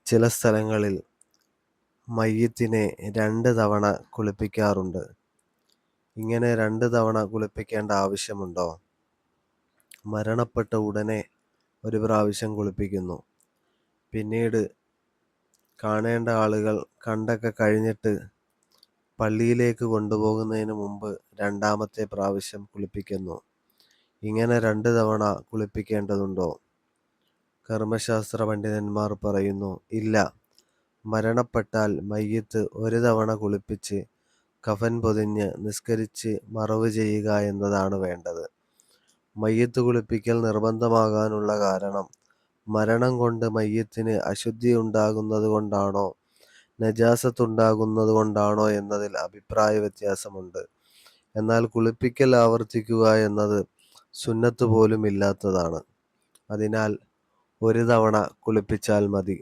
ചില സ്ഥലങ്ങളിൽ മയ്യിത്തിനെ 2 തവണ കുളിപ്പിക്കാറുണ്ട്. ഇങ്ങനെ 2 തവണ കുളിപ്പിക്കേണ്ട ആവശ്യമുണ്ടോ? മരണപ്പെട്ട ഉടനെ ഒരു പ്രാവശ്യം കുളിപ്പിക്കുന്നു. പിന്നീട് കാണേണ്ട ആളുകൾ കണ്ടൊക്കെ കഴിഞ്ഞിട്ട് പള്ളിയിലേക്ക് കൊണ്ടുപോകുന്നതിന് മുമ്പ് 2ാമത്തെ പ്രാവശ്യം കുളിപ്പിക്കുന്നു. ഇങ്ങനെ 2 തവണ കുളിപ്പിക്കേണ്ടതുണ്ടോ? കർമ്മശാസ്ത്ര പണ്ഡിതന്മാർ പറയുന്നു, ഇല്ല. മരണപ്പെട്ടാൽ മയ്യിത്ത് 1 തവണ കുളിപ്പിച്ച് കഫൻ പൊതിഞ്ഞ് നിസ്കരിച്ച് മറവ് ചെയ്യുക എന്നതാണ് വേണ്ടത്. മയ്യിത്ത് കുളിപ്പിക്കൽ നിർബന്ധമാകാനുള്ള കാരണം മരണം കൊണ്ട് മയ്യിത്തിന് അശുദ്ധി ഉണ്ടാകുന്നത് കൊണ്ടാണോ നജാസത്തുണ്ടാകുന്നത് കൊണ്ടാണോ എന്നതിൽ അഭിപ്രായ വ്യത്യാസമുണ്ട്. എന്നാൽ കുളിപ്പിക്കൽ ആവർത്തിക്കുക എന്നത് സുന്നത്ത് പോലും ഇല്ലാത്തതാണ്. അതിനാൽ 1 തവണ കുളിപ്പിച്ചാൽ മതി.